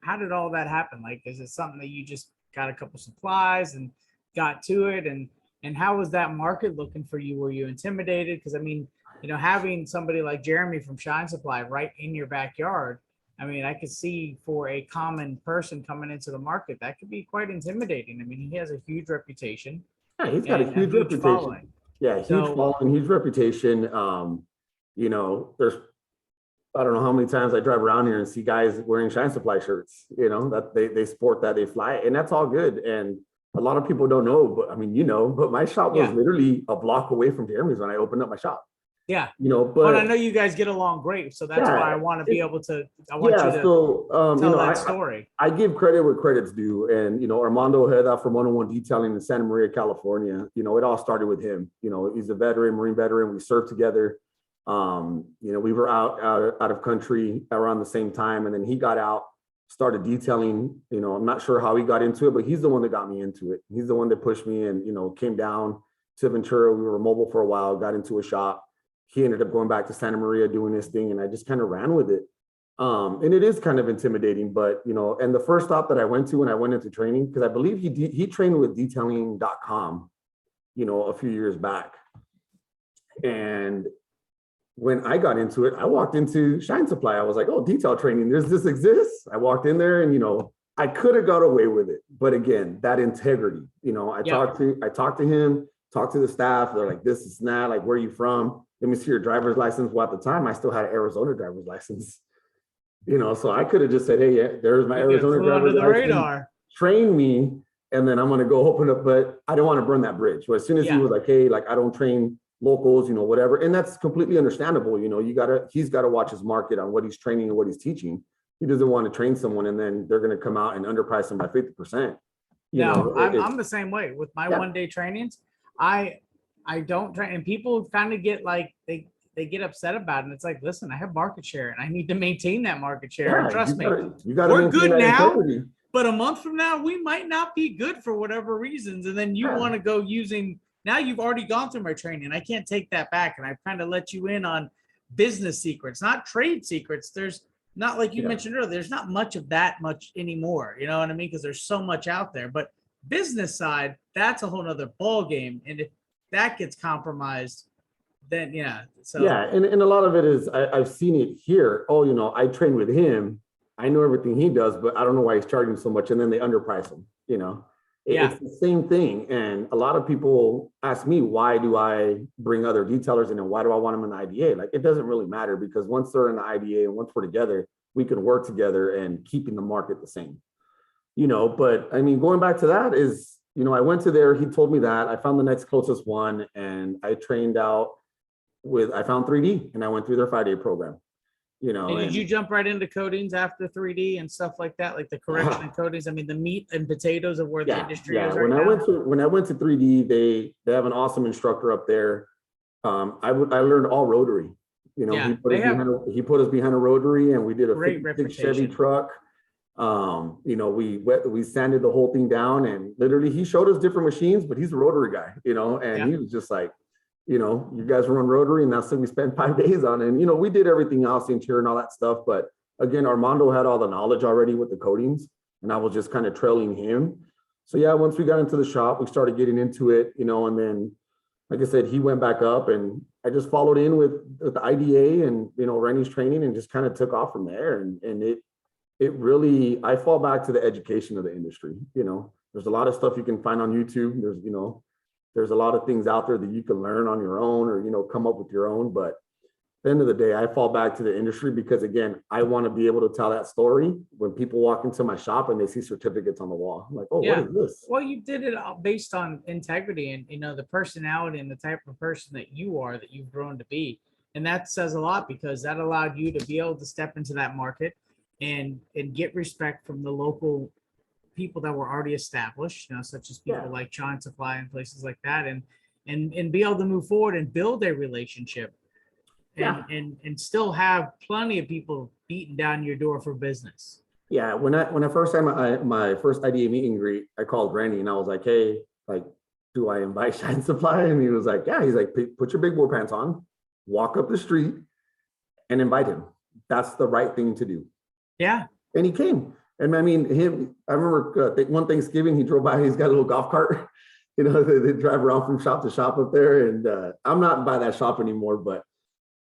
how did all that happen? Like, is it something that you just got a couple supplies and got to it? And how was that market looking for you? Were you intimidated? Because I mean, you know, having somebody like Jeremy from Shine Supply right in your backyard, I mean, I could see for a common person coming into the market, that could be quite intimidating. I mean, he has a huge reputation. Yeah, he's got a huge reputation. Following. Yeah, huge following, huge reputation. You know, there's, I don't know how many times I drive around here and see guys wearing Shine Supply shirts, you know, that they sport that, they fly, and that's all good. And a lot of people don't know, but I mean, you know, but my shop was literally a block away from Jeremy's when I opened up my shop. Yeah. You know, but I know you guys get along great. So that's why I want to be able to, I want you to tell you know, that story. I give credit where credit's due. And, you know, Armando Ojeda from 101 Detailing in Santa Maria, California, you know, it all started with him. You know, he's a veteran, Marine veteran. We served together. You know, we were out of country around the same time. And then he got out, started detailing. You know, I'm not sure how he got into it, but he's the one that got me into it. He's the one that pushed me and, you know, came down to Ventura. We were mobile for a while, got into a shop. He ended up going back to Santa Maria doing this thing, and I just kind of ran with it. And it is kind of intimidating, but, you know, and the first stop that I went to when I went into training, because I believe he trained with detailing.com, you know, a few years back. And when I got into it, I walked into Shine Supply. I was like, oh, detail training, this exists. I walked in there and, you know, I could have got away with it. But again, that integrity, you know, I talked to him, talked to the staff. They're like, this is not like, where are you from? Let me see your driver's license. Well, at the time, I still had an Arizona driver's license, you know, so I could have just said, hey, yeah, there's my Arizona driver's license. Radar. Train me, and then I'm going to go open up. But I don't want to burn that bridge. But as soon as he was like, hey, like, I don't train locals, you know, whatever. And that's completely understandable. You know, he's got to watch his market on what he's training and what he's teaching. He doesn't want to train someone and then they're going to come out and underprice them by 50%. I'm the same way with my one-day trainings. I don't train, and people kind of get like, they get upset about it. And it's like, listen, I have market share and I need to maintain that market share. And trust me, we're good now, but a month from now, we might not be good for whatever reasons. And then you want to go using, now you've already gone through my training. I can't take that back. And I've kind of let you in on business secrets, not trade secrets. There's not, like you mentioned earlier, there's not much of that much anymore. You know what I mean? Because there's so much out there, but business side, that's a whole nother ball game. And if that gets compromised, then and a lot of it is I've seen it here. Oh, you know, I train with him, I know everything he does, but I don't know why he's charging so much, and then they underprice him, you know. Yeah. It's the same thing. And a lot of people ask me, why do I bring other detailers in and why do I want them in the IDA? Like, it doesn't really matter, because once they're in the IDA and once we're together, we can work together and keeping the market the same, but I mean, going back to that is, I went to there, he told me that, I found the next closest one, and I trained out I found 3D, and I went through their 5-day program, And did you jump right into coatings after 3D and stuff like that, like the correction and coatings? I mean, the meat and potatoes of where the industry is right now. When I went to 3D, they have an awesome instructor up there. I learned all rotary. He put us behind a rotary, and we did a 56 Chevy truck. We sanded the whole thing down, and literally he showed us different machines, but he's a rotary guy, and he was just like, you guys run rotary, and that's what we spent 5 days on. And, we did everything else, the interior and all that stuff. But again, Armando had all the knowledge already with the coatings, and I was just kind of trailing him. So yeah, once we got into the shop, we started getting into it, and then, like I said, he went back up, and I just followed in with the IDA and, Rennie's training, and just kind of took off from there. And it really, I fall back to the education of the industry. There's a lot of stuff you can find on YouTube. There's a lot of things out there that you can learn on your own, or, come up with your own. But at the end of the day, I fall back to the industry because, again, I want to be able to tell that story when people walk into my shop and they see certificates on the wall. I'm like, oh, what is this? Well, you did it all based on integrity and, the personality and the type of person that you are, that you've grown to be. And that says a lot, because that allowed you to be able to step into that market and get respect from the local people that were already established, such as people like John Supply and places like that, and be able to move forward and build a relationship, and still have plenty of people beating down your door for business. Yeah, when I first had my first IDA meet and greet, I called Randy and I was like, hey, like, do I invite Shine Supply? And he was like, yeah. He's like, put your big boy pants on, walk up the street, and invite him. That's the right thing to do. Yeah. And he came. And I mean, I remember one Thanksgiving, he drove by, he's got a little golf cart, they drive around from shop to shop up there. And I'm not by that shop anymore, but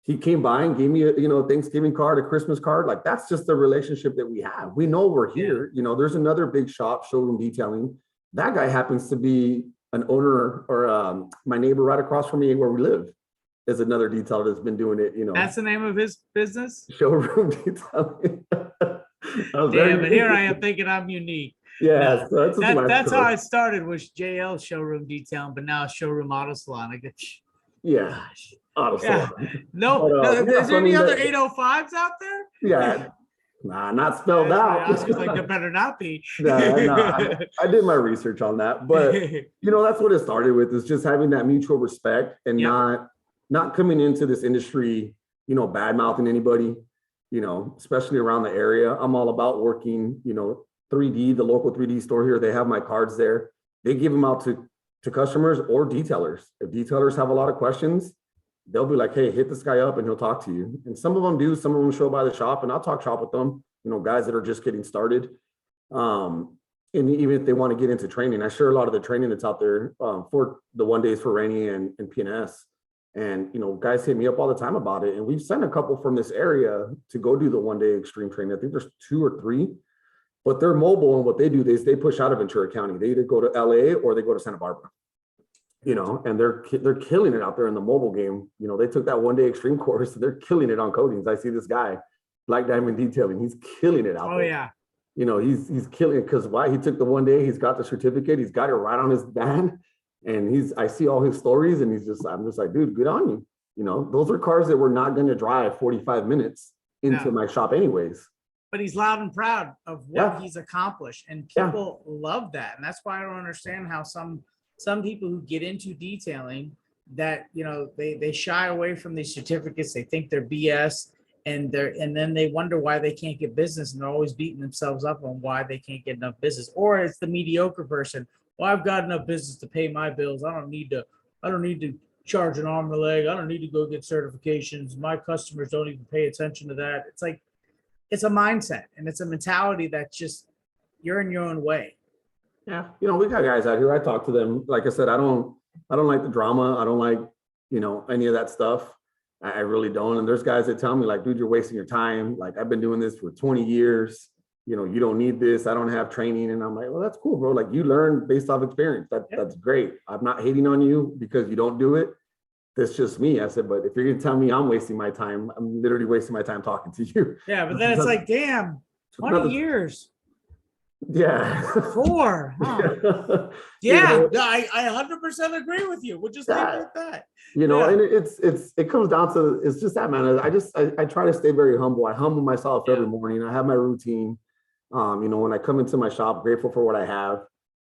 he came by and gave me a Thanksgiving card, a Christmas card. Like, that's just the relationship that we have. We know we're here. There's another big shop, Showroom Detailing. That guy happens to be an owner, or my neighbor right across from me where we live is another detailer that's been doing it. That's the name of his business? Showroom Detailing. Damn, and here I am thinking I'm unique. Yeah, no, that's how I started, was JL Showroom Detailing, but now Showroom Auto Salon. I get, Auto Salon. No, is there any other 805s out there? Yeah, nah, not spelled out. I was just like, there better not be. I did my research on that, but that's what it started with, is just having that mutual respect and not coming into this industry, bad mouthing anybody. Especially around the area. I'm all about working, 3D, the local 3D store here, they have my cards there. They give them out to customers or detailers. If detailers have a lot of questions, they'll be like, hey, hit this guy up and he'll talk to you. And some of them do, some of them show by the shop, and I'll talk shop with them, guys that are just getting started. And even if they want to get into training, I share a lot of the training that's out there for the 1 days for Rainy and PNS. And, guys hit me up all the time about it. And we've sent a couple from this area to go do the 1 day extreme training. I think there's 2 or 3, but they're mobile. And what they do is they push out of Ventura County. They either go to LA or they go to Santa Barbara, and they're killing it out there in the mobile game. They took that 1 day extreme course. They're killing it on coatings. I see this guy, Black Diamond Detailing. He's killing it out there. Oh, yeah. He's killing it because why? He took the 1 day. He's got the certificate. He's got it right on his van. And I see all his stories, and I'm just like, dude, good on you. Those are cars that were not going to drive 45 minutes into my shop anyways. But he's loud and proud of what he's accomplished, and people love that. And that's why I don't understand how some people who get into detailing that, they shy away from these certificates. They think they're BS, and then they wonder why they can't get business, and they're always beating themselves up on why they can't get enough business. Or it's the mediocre person. Well, I've got enough business to pay my bills. I don't need to charge an arm and a leg. I don't need to go get certifications. My customers don't even pay attention to that. It's like, it's a mindset, and it's a mentality that's just, you're in your own way. Yeah. We got guys out here. I talk to them. Like I said, I don't like the drama. I don't like, any of that stuff. I really don't. And there's guys that tell me like, dude, you're wasting your time. Like, I've been doing this for 20 years. you know, you don't need this. I don't have training. And I'm like, well, that's cool, bro. Like you learn based off experience. That's great. I'm not hating on you because you don't do it. That's just me. I said, but if you're going to tell me I'm wasting my time, I'm literally wasting my time talking to you. Yeah, but then it's like, damn, 20 years. Yeah. 4. Huh? Yeah, you know, I 100% agree with you. We'll just leave it at that. You know, and it comes down to, it's just that, man. I try to stay very humble. I humble myself every morning. I have my routine. You know, when I come into my shop, grateful for what I have.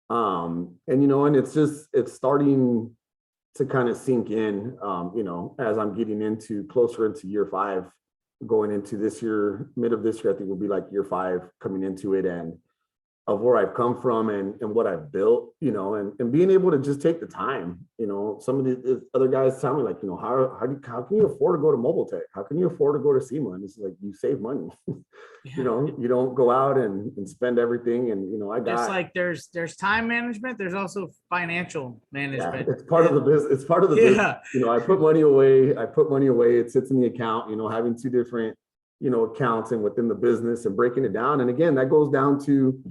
And, you know, and it's starting to kind of sink in, you know, as I'm getting closer into year 5, going into this year, mid of this year, I think will be like year 5 coming into it, and of where I've come from and what I've built, you know, and being able to just take the time, you know. Some of the other guys tell me like, you know, how can you afford to go to Mobile Tech? How can you afford to go to SEMA? And it's like, you save money. You know, you don't go out and spend everything. And, you know, just like there's time management, there's also financial management. It's part of the business. It's part of the business. You know, I put money away. It sits in the account, you know, having 2 different, you know, accounts and within the business and breaking it down. And again, that goes down to,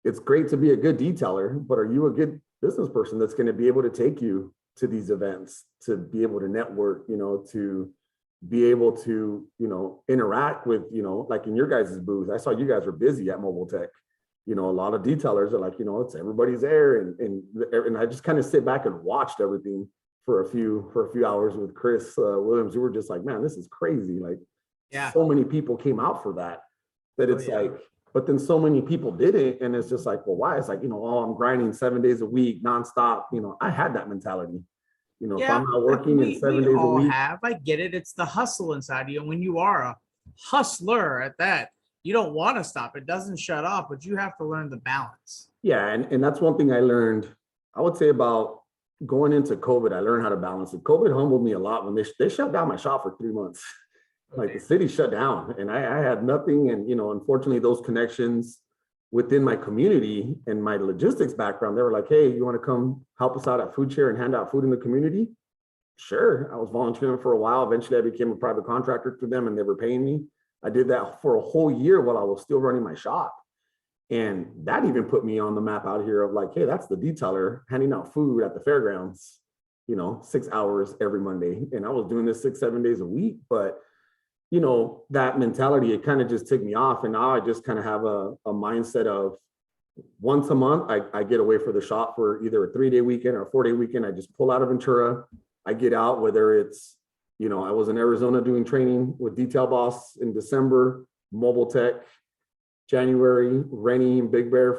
it's great to be a good detailer, but are you a good business person that's going to be able to take you to these events, to be able to network, you know, to be able to, you know, interact with, you know, like in your guys' booth, I saw you guys were busy at Mobile Tech. You know, a lot of detailers are like, you know, it's everybody's there. And I just kind of sit back and watched everything for a few hours with Chris Williams. We were just like, man, this is crazy. Like, so many people came out for that it's like, but then so many people did it. And it's just like, well, why? It's like, you know, I'm grinding 7 days a week, nonstop. You know, I had that mentality. You know, if I'm not working in 7 days a week. I get it. It's the hustle inside you. And when you are a hustler at that, you don't want to stop. It doesn't shut off, but you have to learn the balance. Yeah. And that's one thing I learned, I would say, about going into COVID. I learned how to balance it. COVID humbled me a lot when they shut down my shop for 3 months. Like the city shut down and I had nothing. And, you know, unfortunately, those connections within my community and my logistics background, they were like, hey, you want to come help us out at Food Share and hand out food in the community? Sure. I was volunteering for a while. Eventually, I became a private contractor to them and they were paying me. I did that for a whole year while I was still running my shop. And that even put me on the map out here of like, hey, that's the detailer handing out food at the fairgrounds, you know, 6 hours every Monday. And I was doing this 6-7 days a week, but you know, that mentality, it kind of just took me off. And now I just kind of have a mindset of once a month, I get away for the shop for either a 3-day weekend or a 4-day weekend. I just pull out of Ventura. I get out, whether it's, you know, I was in Arizona doing training with Detail Boss in December, Mobile Tech, January, Rennie and Big Bear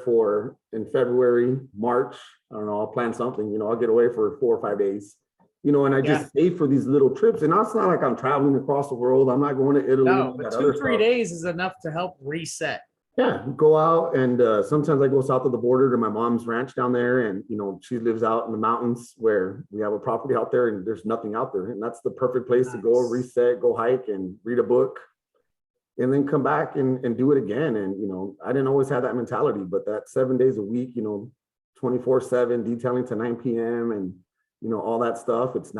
in February, March. I don't know, I'll plan something, you know, I'll get away for 4 or 5 days. You know, and I just save for these little trips. And it's not like I'm traveling across the world. I'm not going to Italy. No, but 2-3 days is enough to help reset. Yeah, go out. And sometimes I go south of the border to my mom's ranch down there. And, you know, she lives out in the mountains where we have a property out there and there's nothing out there. And that's the perfect place to go reset, go hike and read a book and then come back and do it again. And, you know, I didn't always have that mentality, but that 7 days a week, you know, 24/7 detailing to 9 p.m. and, you know, all that stuff, it's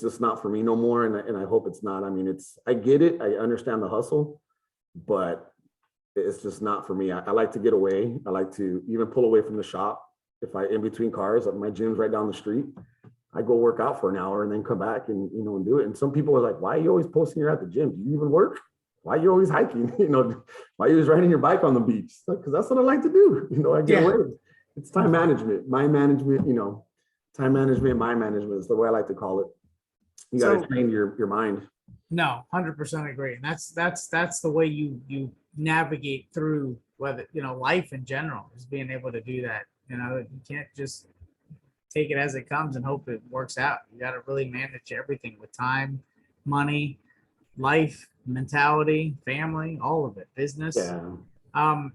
just not for me no more. And I hope it's not. I mean, I get it. I understand the hustle, but it's just not for me. I like to get away. I like to even pull away from the shop. If I in between cars, my gym's right down the street. I go work out for an hour and then come back and, you know, and do it. And some people are like, why are you always posting you're at the gym? Do you even work? Why are you always hiking? You know, why are you always riding your bike on the beach? Because that's what I like to do. You know, I get away. It's time management, my management, you know. Time management, mind management is the way I like to call it. You got to train your mind. No, 100% agree. And that's the way you navigate through whether, you know, life in general is being able to do that. You know, you can't just take it as it comes and hope it works out. You got to really manage everything with time, money, life, mentality, family, all of it, business. Yeah.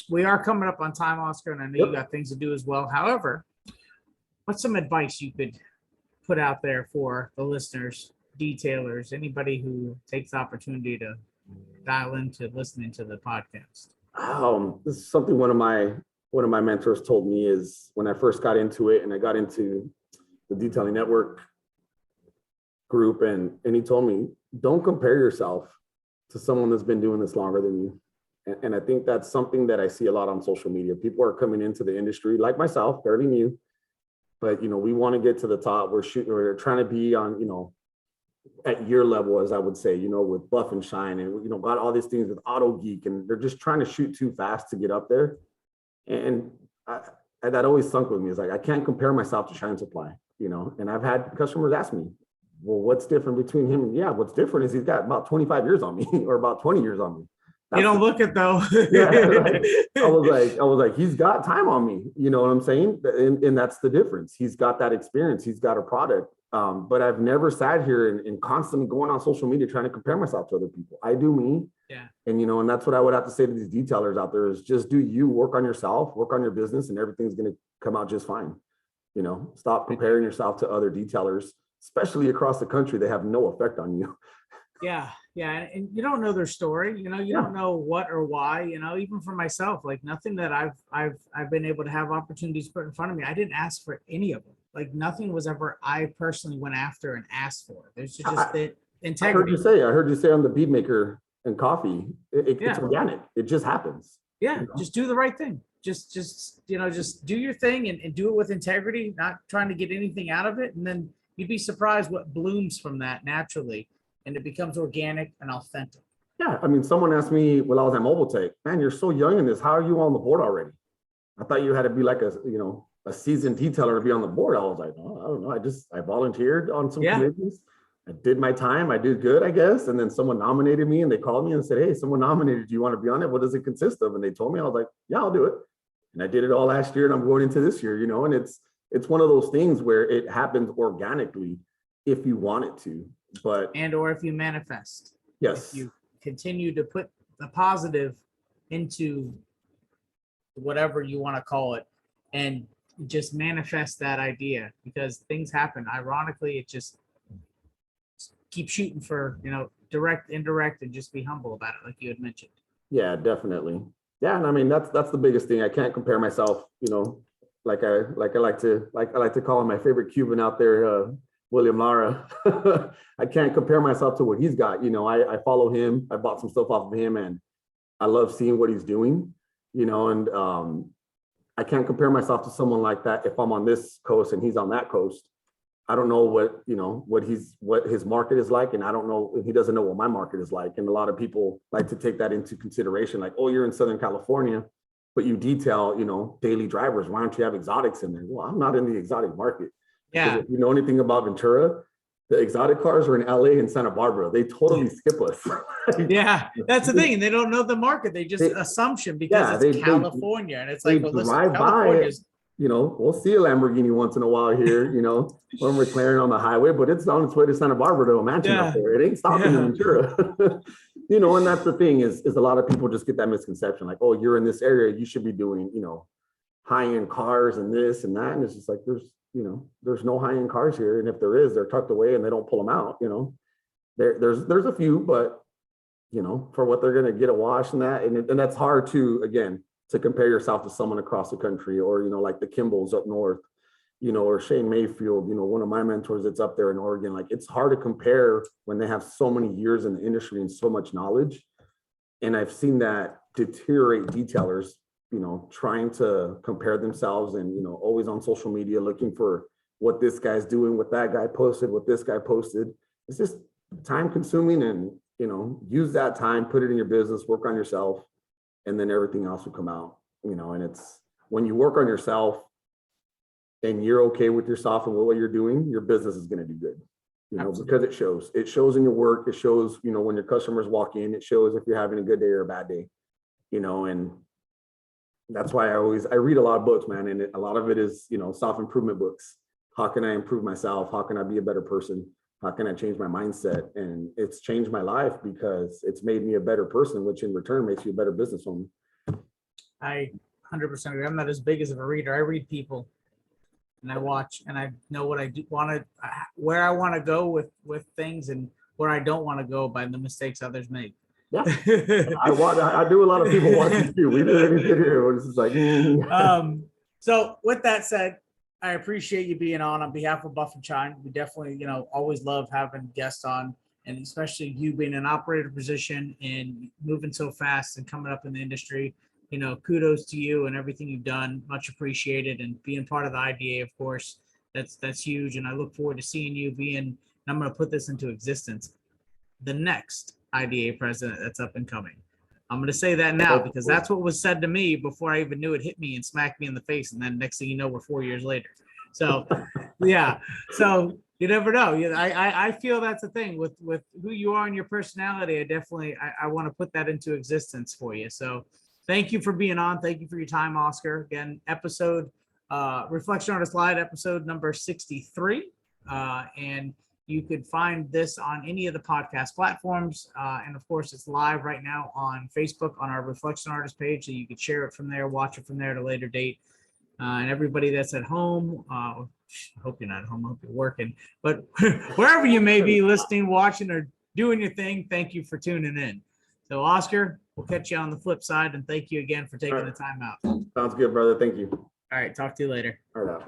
We are coming up on time, Oscar, and I know you got things to do as well. However, what's some advice you could put out there for the listeners, detailers, anybody who takes the opportunity to dial into listening to the podcast? This is something one of my mentors told me is when I first got into it and I got into the Detailing Network group and he told me, don't compare yourself to someone that's been doing this longer than you. And I think that's something that I see a lot on social media. People are coming into the industry like myself, fairly new, but we want to get to the top. We're trying to be on, at your level, as I would say, with Buff and Shine, and got all these things with Auto Geek, and they're just trying to shoot too fast to get up there. And that always sunk with me. Is like, I can't compare myself to Shine Supply, and I've had customers ask me, well, what's different between him? And yeah, what's different is he's got about 25 years on me or about 20 years on me. You don't look it though. Yeah, like, I was like, he's got time on me. You know what I'm saying? And that's the difference. He's got that experience. He's got a product. But I've never sat here and constantly going on social media trying to compare myself to other people. I do me. Yeah. And and that's what I would have to say to these detailers out there is just do you, work on yourself, work on your business, and everything's going to come out just fine. Stop comparing yourself to other detailers, especially across the country. They have no effect on you. Yeah. Yeah. And you don't know their story, you don't know what or why, even for myself, like nothing that I've been able to have opportunities put in front of me. I didn't ask for any of them. Like nothing was ever I personally went after and asked for. There's just the integrity. I heard you say on the bead maker and coffee, it's organic. It just happens. Yeah. Just do the right thing. Just do your thing and do it with integrity, not trying to get anything out of it. And then you'd be surprised what blooms from that naturally. And it becomes organic and authentic. Yeah. I mean, someone asked me when I was at URO-TEC, man, you're so young in this. How are you on the board already? I thought you had to be like a seasoned detailer to be on the board. I was like, oh, I don't know. I volunteered on some committees. I did my time. I did good, I guess. And then someone nominated me and they called me and said, hey, someone nominated you. Do you want to be on it? What does it consist of? And they told me. I was like, yeah, I'll do it. And I did it all last year and I'm going into this year, and it's one of those things where it happens organically if you want it to. But or if you manifest, yes, if you continue to put the positive into whatever you want to call it and just manifest that idea, because things happen. Ironically, it just keep shooting for direct, indirect, and just be humble about it, like you had mentioned. Yeah, definitely. Yeah, and I mean that's the biggest thing. I can't compare myself, like I like to call him my favorite Cuban out there, William Lara. I can't compare myself to what he's got. I follow him. I bought some stuff off of him and I love seeing what he's doing, and I can't compare myself to someone like that if I'm on this coast and he's on that coast. I don't know what his market is like, and I don't know, he doesn't know what my market is like. And a lot of people like to take that into consideration, like, oh, you're in Southern California, but you detail, daily drivers. Why don't you have exotics in there? Well, I'm not in the exotic market. Yeah. If you know anything about Ventura, the exotic cars are in LA and Santa Barbara. They totally skip us. Yeah, that's the thing. And they don't know the market. They just assumption because it's California. And it's like, well, listen, California's, we'll see a Lamborghini once in a while here, when we're clearing on the highway, but it's on its way to Santa Barbara to a mansion up there. It ain't stopping in Ventura. And that's the thing is a lot of people just get that misconception, like, oh, you're in this area, you should be doing, high-end cars and this and that. And it's just like, there's no high-end cars here. And if there is, they're tucked away and they don't pull them out, there's a few, but for what they're going to get a wash and that, and that's hard to compare yourself to someone across the country, or, like the Kimballs up north, or Shane Mayfield, one of my mentors that's up there in Oregon. Like, it's hard to compare when they have so many years in the industry and so much knowledge. And I've seen that deteriorate detailers, trying to compare themselves and, always on social media, looking for what this guy's doing, what that guy posted, what this guy posted. It's just time consuming, and, use that time, put it in your business, work on yourself, and then everything else will come out, and it's when you work on yourself and you're okay with yourself and what you're doing, your business is going to do good, because it shows in your work. It shows, when your customers walk in, it shows if you're having a good day or a bad day, and that's why I read a lot of books, man. And a lot of it is, self-improvement books. How can I improve myself? How can I be a better person? How can I change my mindset? And it's changed my life because it's made me a better person, which in return makes you a better business owner. I 100% agree. I'm not as big as a reader. I read people and I watch, and I know what I do where I want to go with things and where I don't want to go by the mistakes others make. Yeah, I do a lot of people watching too. We did anything here where it's just like. So with that said, I appreciate you being on behalf of Buff and Shine. We definitely, always love having guests on and especially you being an operator position and moving so fast and coming up in the industry, kudos to you and everything you've done. Much appreciated, and being part of the IDA, of course, that's huge. And I look forward to seeing you and I'm going to put this into existence, the next IDA president that's up and coming. I'm going to say that now because that's what was said to me before I even knew it hit me and smacked me in the face. And then next thing you know, we're 4 years later. So, yeah. So you never know. I feel that's the thing with who you are and your personality. I want to put that into existence for you. So thank you for being on. Thank you for your time, Oscar. Again, Reflection Artist Live, episode number 63. And you could find this on any of the podcast platforms. And of course, it's live right now on Facebook on our Reflection Artist page. So you could share it from there, watch it from there at a later date. And everybody that's at home, I hope you're not at home, I hope you're working, but wherever you may be listening, watching, or doing your thing, thank you for tuning in. So Oscar, we'll catch you on the flip side, and thank you again for taking the time out. Sounds good, brother. Thank you. All right, talk to you later. All right.